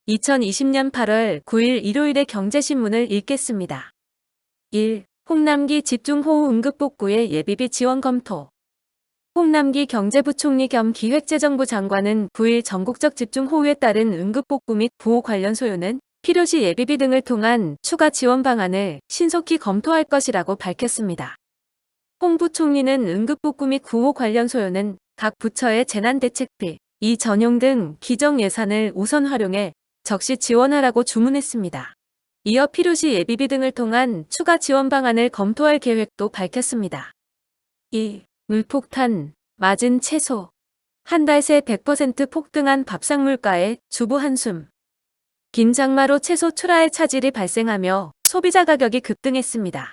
2020년 8월 9일 일요일의 경제신문을 읽겠습니다. 1. 홍남기 집중호우 응급복구에 예비비 지원 검토. 홍남기 경제부총리 겸 기획재정부 장관은 9일 전국적 집중호우에 따른 응급복구 및 보호 관련 소요는 필요시 예비비 등을 통한 추가 지원 방안을 신속히 검토할 것이라고 밝혔습니다. 홍 부총리는 응급복구 및 구호 관련 소요는 각 부처의 재난대책비, 이 전용 등 기정 예산을 우선 활용해 적시 지원하라고 주문했습니다. 이어 필요시 예비비 등을 통한 추가 지원 방안을 검토할 계획도 밝혔습니다. 2. 물폭탄, 맞은 채소. 한 달 새 100% 폭등한 밥상 물가에 주부 한숨. 긴 장마로 채소 출하에 차질이 발생하며 소비자 가격이 급등했습니다.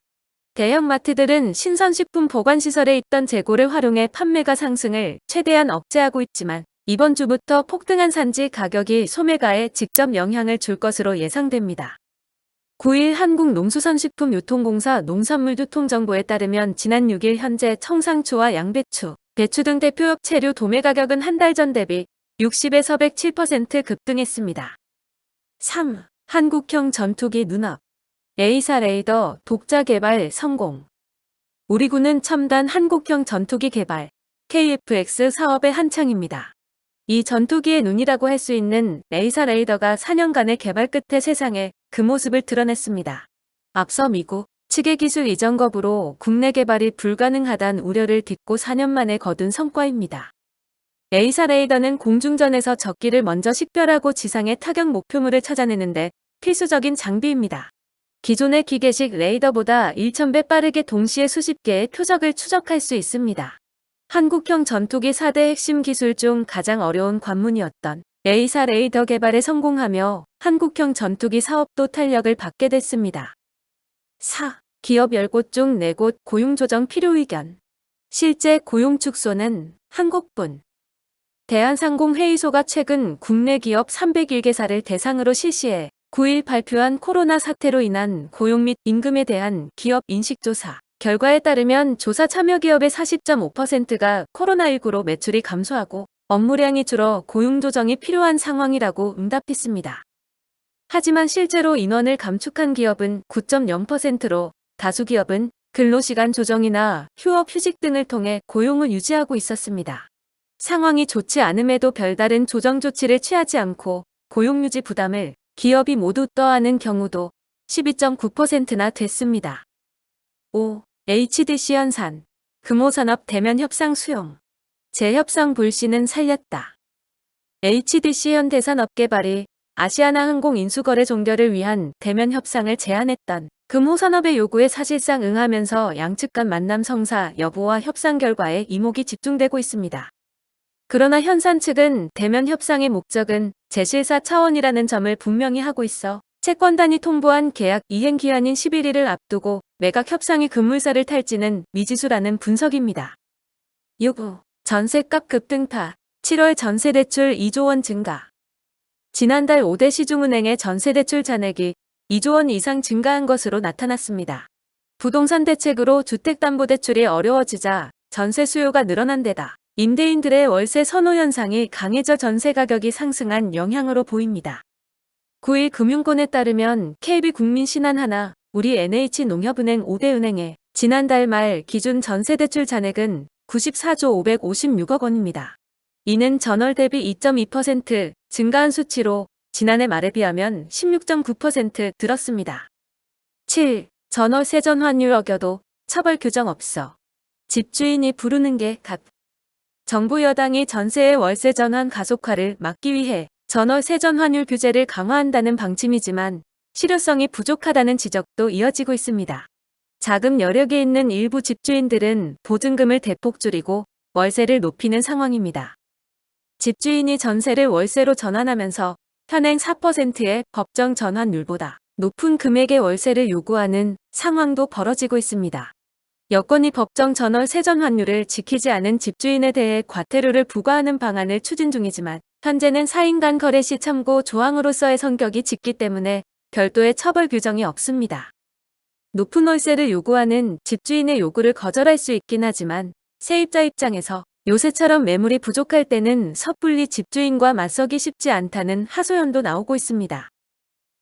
대형마트들은 신선식품 보관시설에 있던 재고를 활용해 판매가 상승을 최대한 억제하고 있지만 이번 주부터 폭등한 산지 가격이 소매가에 직접 영향을 줄 것으로 예상됩니다. 9일 한국농수산식품유통공사 농산물유통정보에 따르면 지난 6일 현재 청상추와 양배추, 배추 등 대표적 채류 도매 가격은 한 달 전 대비 60에서 107% 급등했습니다. 3. 한국형 전투기 눈앞. A사 레이더 독자 개발 성공. 우리 군은 첨단 한국형 전투기 개발 KF-X 사업의 한창입니다. 이 전투기의 눈이라고 할 수 있는 A사 레이더가 4년간의 개발 끝에 세상에 그 모습을 드러냈습니다. 앞서 미국 측의 기술 이전 거부로 국내 개발이 불가능하다는 우려를 딛고 4년 만에 거둔 성과입니다. A사 레이더는 공중전에서 적기를 먼저 식별하고 지상의 타격 목표물을 찾아내는데 필수적인 장비입니다. 기존의 기계식 레이더보다 1000배 빠르게 동시에 수십 개의 표적을 추적할 수 있습니다. 한국형 전투기 4대 핵심 기술 중 가장 어려운 관문이었던 A사 레이더 개발에 성공하며 한국형 전투기 사업도 탄력을 받게 됐습니다. 4. 기업 10곳 중 4곳 고용 조정 필요 의견. 실제 고용 축소는 한국뿐. 대한상공회의소가 최근 국내 기업 301개사를 대상으로 실시해 9일 발표한 코로나 사태로 인한 고용 및 임금에 대한 기업 인식조사 결과에 따르면 조사 참여 기업의 40.5%가 코로나19로 매출이 감소하고 업무량이 줄어 고용 조정이 필요한 상황이라고 응답했습니다. 하지만 실제로 인원을 감축한 기업은 9.0%로 다수 기업은 근로시간 조정이나 휴업 휴직 등을 통해 고용을 유지하고 있었습니다. 상황이 좋지 않음에도 별다른 조정 조치를 취하지 않고 고용 유지 부담을 기업이 모두 떠안은 경우도 12.9%나 됐습니다. 5. HDC 연산, 금호산업 대면 협상 수용. 재협상 불씨는 살렸다. HDC 현대산업개발이 아시아나항공 인수거래 종결을 위한 대면 협상을 제안했던 금호산업의 요구에 사실상 응하면서 양측 간 만남 성사 여부와 협상 결과에 이목이 집중되고 있습니다. 그러나 현산 측은 대면 협상의 목적은 제실사 차원이라는 점을 분명히 하고 있어 채권단이 통보한 계약 이행 기한인 11일을 앞두고 매각 협상이 급물살을 탈지는 미지수라는 분석입니다. 6. 전셋값 급등파, 7월 전세대출 2조 원 증가. 지난달 5대 시중은행의 전세대출 잔액이 2조 원 이상 증가한 것으로 나타났습니다. 부동산 대책으로 주택담보대출이 어려워지자 전세 수요가 늘어난 데다 임대인들의 월세 선호 현상이 강해져 전세 가격이 상승한 영향으로 보입니다. 9일 금융권에 따르면 KB국민신한하나, 우리 NH농협은행 5대 은행의 지난달 말 기준 전세대출 잔액은 94조 556억 원입니다. 이는 전월 대비 2.2% 증가한 수치로 지난해 말에 비하면 16.9% 늘었습니다. 7. 전월 세전 환율 어겨도 처벌 규정 없어. 집주인이 부르는 게 값. 정부 여당이 전세의 월세 전환 가속화를 막기 위해 전월 세전 환율 규제를 강화한다는 방침이지만 실효성이 부족하다는 지적도 이어지고 있습니다. 자금 여력이 있는 일부 집주인들은 보증금을 대폭 줄이고 월세를 높이는 상황입니다. 집주인이 전세를 월세로 전환하면서 현행 4%의 법정 전환율보다 높은 금액의 월세를 요구하는 상황도 벌어지고 있습니다. 여건이 법정 전월 세전 환율을 지키지 않은 집주인에 대해 과태료를 부과하는 방안을 추진 중이지만 현재는 4인 간 거래 시 참고 조항으로서의 성격이 짙기 때문에 별도의 처벌 규정이 없습니다. 높은 월세를 요구하는 집주인의 요구를 거절할 수 있긴 하지만 세입자 입장에서 요새처럼 매물이 부족할 때는 섣불리 집주인과 맞서기 쉽지 않다는 하소연도 나오고 있습니다.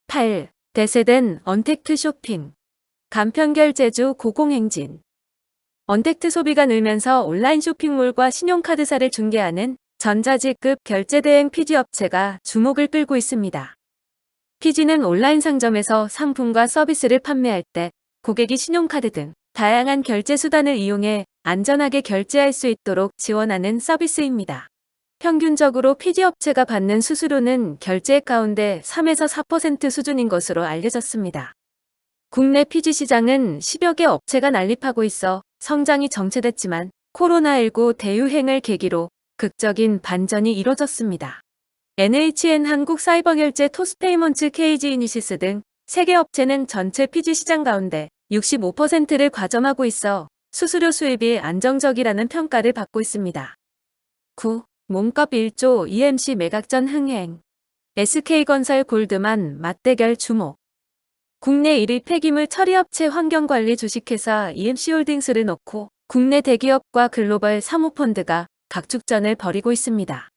8. 대세된 언택트 쇼핑. 간편결제주 고공행진. 언택트 소비가 늘면서 온라인 쇼핑몰과 신용카드사를 중개하는 전자지급 결제대행 PG업체가 주목을 끌고 있습니다. PG는 온라인 상점에서 상품과 서비스를 판매할 때 고객이 신용카드 등 다양한 결제 수단을 이용해 안전하게 결제할 수 있도록 지원하는 서비스입니다. 평균적으로 PG업체가 받는 수수료는 결제액 가운데 3에서 4% 수준인 것으로 알려졌습니다. 국내 PG 시장은 10여 개 업체가 난립하고 있어 성장이 정체됐지만 코로나19 대유행을 계기로 극적인 반전이 이뤄졌습니다. NHN 한국사이버결제 토스페이먼츠 KG 이니시스 등 3개 업체는 전체 PG 시장 가운데 65%를 과점하고 있어 수수료 수입이 안정적이라는 평가를 받고 있습니다. 9. 몸값 1조 EMC 매각전 흥행. SK건설 골드만 맞대결 주목. 국내 1위 폐기물 처리업체 환경관리 주식회사 EMC홀딩스를 놓고 국내 대기업과 글로벌 사모펀드가 각축전을 벌이고 있습니다.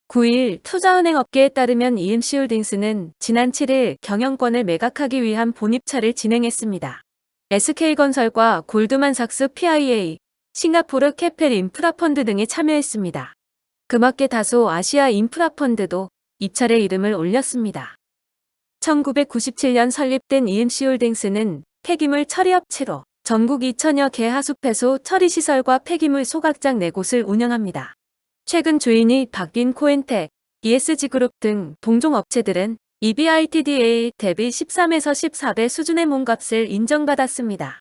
9일 투자은행 업계에 따르면 EMC홀딩스는 지난 7일 경영권을 매각하기 위한 본입차를 진행했습니다. SK건설과 골드만삭스 PIA, 싱가포르 캐펠 인프라펀드 등이 참여했습니다. 그밖에 다소 아시아 인프라펀드도 입찰에 이름을 올렸습니다. 1997년 설립된 EMC홀딩스는 폐기물 처리업체로 전국 2천여 개 하수폐소 처리시설과 폐기물 소각장 4곳을 운영합니다. 최근 주인이 바뀐 코엔텍, ESG그룹 등 동종업체들은 EBITDA 대비 13에서 14배 수준의 몸값을 인정받았습니다.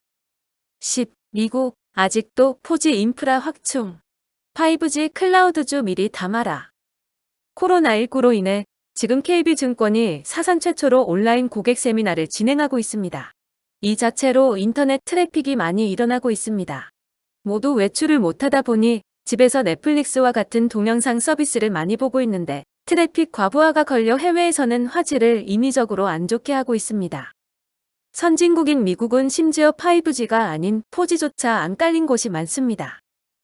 10. 미국 아직도 4G 인프라 확충. 5G 클라우드주 미리 담아라. 코로나19로 인해 지금 KB증권이 사상 최초로 온라인 고객 세미나를 진행하고 있습니다. 이 자체로 인터넷 트래픽이 많이 일어나고 있습니다. 모두 외출을 못하다 보니 집에서 넷플릭스와 같은 동영상 서비스를 많이 보고 있는데 트래픽 과부하가 걸려 해외에서는 화질을 임의적으로 안 좋게 하고 있습니다. 선진국인 미국은 심지어 5G가 아닌 4G조차 안 깔린 곳이 많습니다.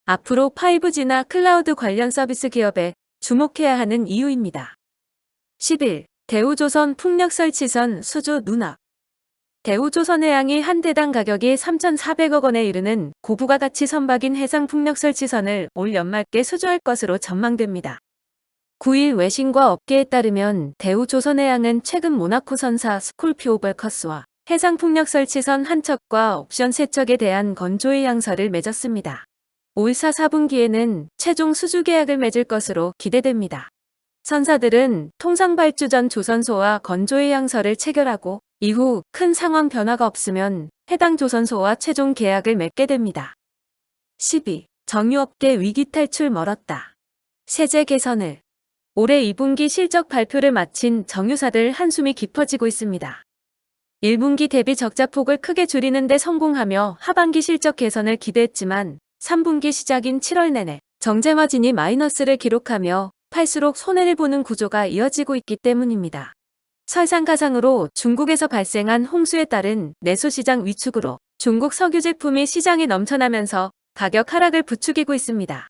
앞으로 5G나 클라우드 관련 서비스 기업에 주목해야 하는 이유입니다. 11. 대우조선 풍력설치선 수주 누락. 대우조선해양이 한 대당 가격이 3,400억 원에 이르는 고부가 가치 선박인 해상 풍력설치선을 올 연말께 수주할 것으로 전망됩니다. 9일 외신과 업계에 따르면 대우조선해양은 최근 모나코 선사 스콜피오벌커스와 해상 풍력설치선 한 척과 옵션 3척에 대한 건조의 양서를 맺었습니다. 올 4분기에는 최종 수주 계약을 맺을 것으로 기대됩니다. 선사들은 통상발주전 조선소와 건조의 양서를 체결하고 이후 큰 상황 변화가 없으면 해당 조선소와 최종 계약을 맺게 됩니다. 12. 정유업계 위기 탈출 멀었다. 세제 개선을. 올해 2분기 실적 발표를 마친 정유사들 한숨이 깊어지고 있습니다. 1분기 대비 적자폭을 크게 줄이는 데 성공하며 하반기 실적 개선을 기대했지만 3분기 시작인 7월 내내 정제마진이 마이너스를 기록하며 팔수록 손해를 보는 구조가 이어지고 있기 때문입니다. 설상가상으로 중국에서 발생한 홍수에 따른 내수시장 위축으로 중국 석유 제품이 시장에 넘쳐나면서 가격 하락을 부추기고 있습니다.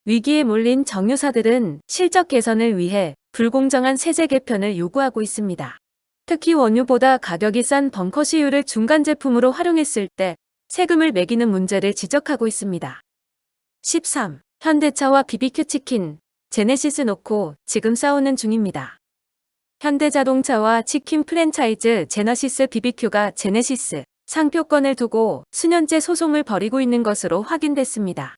위기에 몰린 정유사들은 실적 개선을 위해 불공정한 세제 개편을 요구하고 있습니다. 특히 원유보다 가격이 싼 벙커시유를 중간 제품으로 활용했을 때 세금을 매기는 문제를 지적하고 있습니다. 13. 현대차와 BBQ 치킨, 제네시스 놓고 지금 싸우는 중입니다. 현대자동차와 치킨 프랜차이즈 제너시스 BBQ가 제네시스 상표권을 두고 수년째 소송을 벌이고 있는 것으로 확인됐습니다.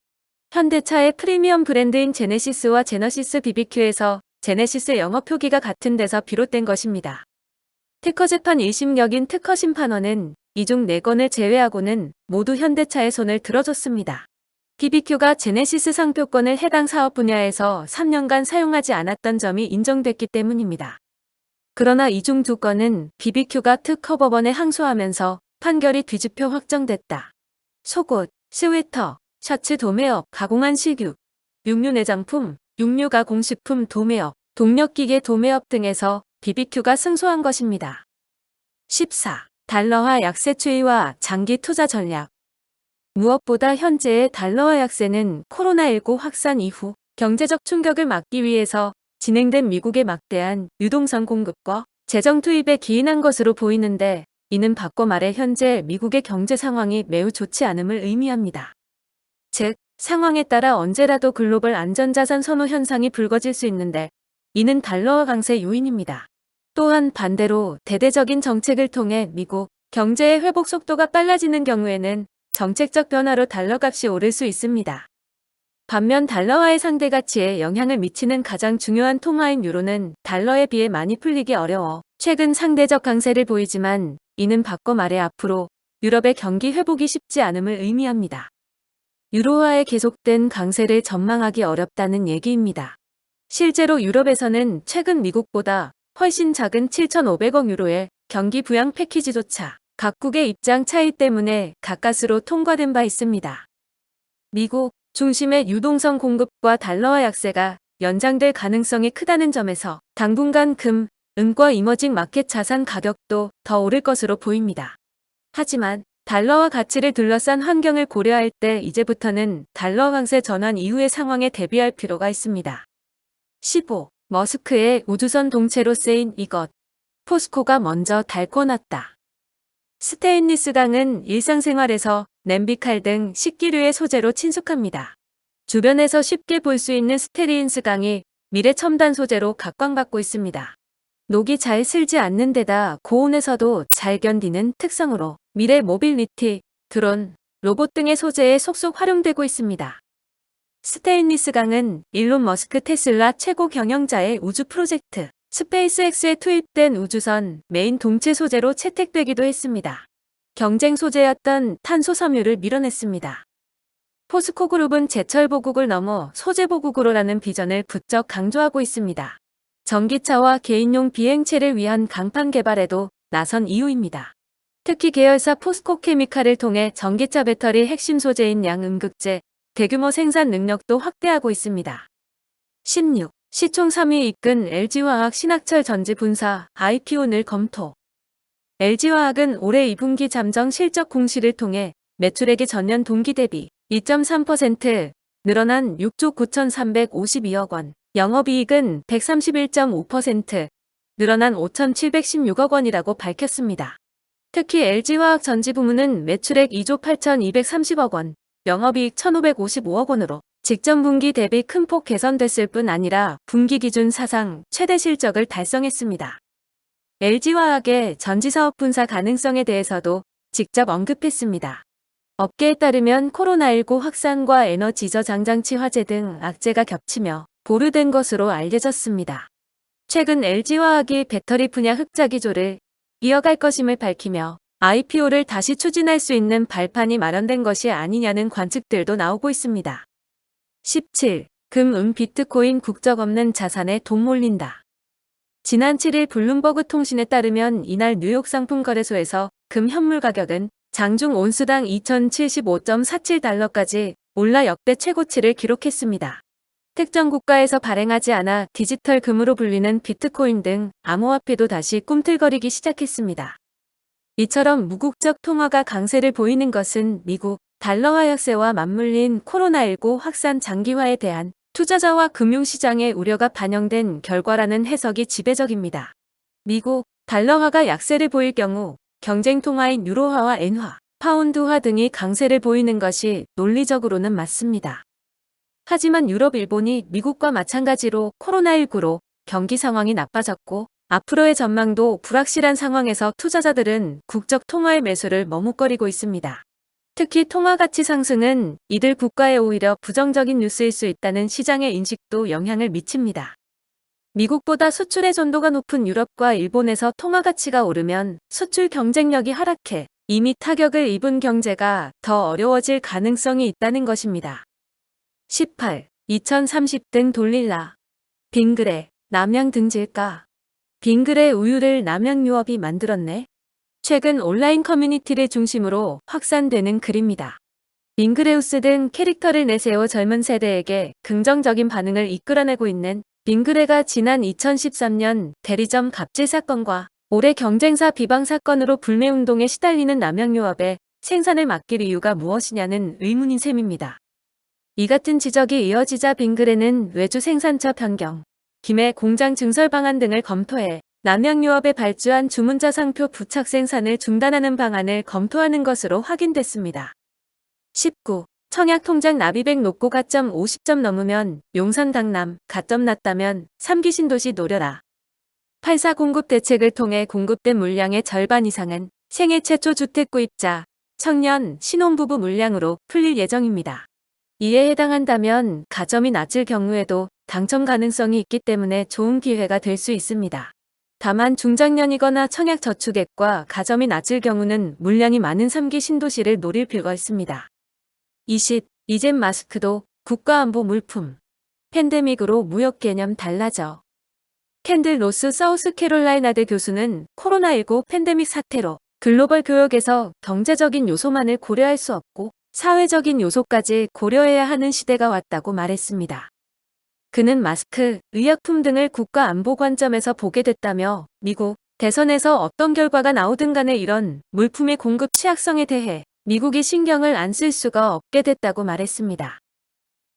현대차의 프리미엄 브랜드인 제네시스와 제너시스 BBQ에서 제네시스 영업 표기가 같은 데서 비롯된 것입니다. 특허재판 1심역인 특허심판원은 이 중 4건을 제외하고는 모두 현대차의 손을 들어줬습니다. BBQ가 제네시스 상표권을 해당 사업 분야에서 3년간 사용하지 않았던 점이 인정됐기 때문입니다. 그러나 이 중 2건은 BBQ가 특허법원에 항소하면서 판결이 뒤집혀 확정됐다. 속옷, 스웨터, 셔츠 도매업, 가공한 식육, 육류 내장품, 육류 가공식품 도매업, 동력기계 도매업 등에서 BBQ가 승소한 것입니다. 14. 달러화 약세 추이와 장기 투자 전략. 무엇보다 현재의 달러화 약세는 코로나19 확산 이후 경제적 충격을 막기 위해서 진행된 미국의 막대한 유동성 공급과 재정 투입에 기인한 것으로 보이는데, 이는 바꿔 말해 현재 미국의 경제 상황이 매우 좋지 않음을 의미합니다. 즉, 상황에 따라 언제라도 글로벌 안전자산 선호 현상이 불거질 수 있는데, 이는 달러화 강세 요인입니다. 또한 반대로 대대적인 정책을 통해 미국 경제의 회복 속도가 빨라지는 경우에는 정책적 변화로 달러 값이 오를 수 있습니다. 반면 달러화의 상대 가치에 영향을 미치는 가장 중요한 통화인 유로는 달러에 비해 많이 풀리기 어려워 최근 상대적 강세를 보이지만, 이는 바꿔 말해 앞으로 유럽의 경기 회복이 쉽지 않음을 의미합니다. 유로화의 계속된 강세를 전망하기 어렵다는 얘기입니다. 실제로 유럽에서는 최근 미국보다 훨씬 작은 7,500억 유로의 경기 부양 패키지조차 각국의 입장 차이 때문에 가까스로 통과된 바 있습니다. 미국 중심의 유동성 공급과 달러화 약세가 연장될 가능성이 크다는 점에서 당분간 금, 은과 이머징 마켓 자산 가격도 더 오를 것으로 보입니다. 하지만 달러화 가치를 둘러싼 환경을 고려할 때 이제부터는 달러 강세 전환 이후의 상황에 대비할 필요가 있습니다. 15. 머스크의 우주선 동체로 쓰인 이것. 포스코가 먼저 달궈놨다. 스테인리스강은 일상생활에서 냄비, 칼 등 식기류의 소재로 친숙합니다. 주변에서 쉽게 볼 수 있는 스테인리스강이 미래 첨단 소재로 각광받고 있습니다. 녹이 잘 슬지 않는 데다 고온에서도 잘 견디는 특성으로 미래 모빌리티, 드론, 로봇 등의 소재에 속속 활용되고 있습니다. 스테인리스강은 일론 머스크 테슬라 최고 경영자의 우주 프로젝트 스페이스X에 투입된 우주선 메인 동체 소재로 채택되기도 했습니다. 경쟁 소재였던 탄소 섬유를 밀어냈습니다. 포스코 그룹은 제철 보국을 넘어 소재 보국으로라는 비전을 부쩍 강조하고 있습니다. 전기차와 개인용 비행체를 위한 강판 개발에도 나선 이유입니다. 특히 계열사 포스코 케미칼을 통해 전기차 배터리 핵심 소재인 양음극재 대규모 생산 능력도 확대하고 있습니다. 16. 시총 3위 이끈 LG화학 신학철 전지 분사 IPO를 검토. LG화학은 올해 2분기 잠정 실적 공시를 통해 매출액이 전년 동기 대비 2.3% 늘어난 6조 9,352억 원, 영업이익은 131.5% 늘어난 5,716억 원이라고 밝혔습니다. 특히 LG화학 전지 부문은 매출액 2조 8,230억 원, 영업이익 1,555억 원으로 직전 분기 대비 큰 폭 개선됐을 뿐 아니라 분기 기준 사상 최대 실적을 달성했습니다. LG화학의 전지사업 분사 가능성에 대해서도 직접 언급했습니다. 업계에 따르면 코로나19 확산과 에너지 저장장치 화재 등 악재가 겹치며 보류된 것으로 알려졌습니다. 최근 LG화학이 배터리 분야 흑자 기조를 이어갈 것임을 밝히며 IPO를 다시 추진할 수 있는 발판이 마련된 것이 아니냐는 관측들도 나오고 있습니다. 17. 금, 은, 비트코인 국적 없는 자산에 돈 몰린다. 지난 7일 블룸버그 통신에 따르면 이날 뉴욕 상품거래소에서 금 현물 가격은 장중 온수당 2,075.47달러까지 올라 역대 최고치를 기록했습니다. 특정 국가에서 발행하지 않아 디지털 금으로 불리는 비트코인 등 암호화폐도 다시 꿈틀거리기 시작했습니다. 이처럼 무국적 통화가 강세를 보이는 것은 미국 달러화 약세와 맞물린 코로나19 확산 장기화에 대한 투자자와 금융시장의 우려가 반영된 결과라는 해석이 지배적입니다. 미국 달러화가 약세를 보일 경우 경쟁 통화인 유로화와 엔화, 파운드화 등이 강세를 보이는 것이 논리적으로는 맞습니다. 하지만 유럽, 일본이 미국과 마찬가지로 코로나19로 경기 상황이 나빠졌고 앞으로의 전망도 불확실한 상황에서 투자자들은 국적 통화의 매수를 머뭇거리고 있습니다. 특히 통화 가치 상승은 이들 국가에 오히려 부정적인 뉴스일 수 있다는 시장의 인식도 영향을 미칩니다. 미국보다 수출 의존도가 높은 유럽과 일본에서 통화 가치가 오르면 수출 경쟁력이 하락해 이미 타격을 입은 경제가 더 어려워질 가능성이 있다는 것입니다. 18. 2030등 돌릴라. 빙그레, 남양 등질까. 빙그레 우유를 남양유업이 만들었네. 최근 온라인 커뮤니티를 중심으로 확산되는 글입니다. 빙그레우스 등 캐릭터를 내세워 젊은 세대에게 긍정적인 반응을 이끌어내고 있는 빙그레가 지난 2013년 대리점 갑질 사건과 올해 경쟁사 비방 사건으로 불매운동에 시달리는 남양유업에 생산을 맡길 이유가 무엇이냐는 의문인 셈입니다. 이 같은 지적이 이어지자 빙그레는 외주 생산처 변경, 김해 공장 증설 방안 등을 검토해 남양유업에 발주한 주문자 상표 부착 생산을 중단하는 방안을 검토하는 것으로 확인됐습니다. 19. 청약 통장 납입액 높고 가점 50점 넘으면 용산 강남, 가점 낮다면 3기 신도시 노려라. 8사 공급 대책을 통해 공급된 물량의 절반 이상은 생애 최초 주택 구입자, 청년, 신혼부부 물량으로 풀릴 예정입니다. 이에 해당한다면 가점이 낮을 경우에도 당첨 가능성이 있기 때문에 좋은 기회가 될 수 있습니다. 다만 중장년이거나 청약 저축액과 가점이 낮을 경우는 물량이 많은 3기 신도시를 노릴 필요가 있습니다. 20. 이젠 마스크도 국가안보 물품. 팬데믹으로 무역 개념 달라져. 캔들 로스 사우스캐롤라이나대 교수는 코로나19 팬데믹 사태로 글로벌 교역에서 경제적인 요소만을 고려할 수 없고 사회적인 요소까지 고려해야 하는 시대가 왔다고 말했습니다. 그는 마스크, 의약품 등을 국가 안보 관점에서 보게 됐다며 미국 대선에서 어떤 결과가 나오든 간에 이런 물품의 공급 취약성에 대해 미국이 신경을 안 쓸 수가 없게 됐다고 말했습니다.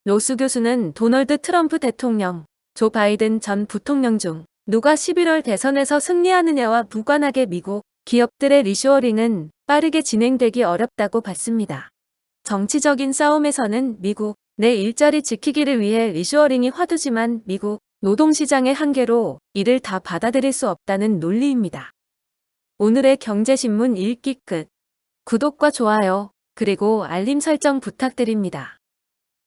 로스 교수는 도널드 트럼프 대통령, 조 바이든 전 부통령 중 누가 11월 대선에서 승리하느냐와 무관하게 미국 기업들의 리쇼어링은 빠르게 진행되기 어렵다고 봤습니다. 정치적인 싸움에서는 미국 내 일자리 지키기를 위해 리쇼어링이 화두지만 미국 노동시장의 한계로 이를 다 받아들일 수 없다는 논리입니다. 오늘의 경제신문 읽기 끝. 구독과 좋아요, 그리고 알림 설정 부탁드립니다.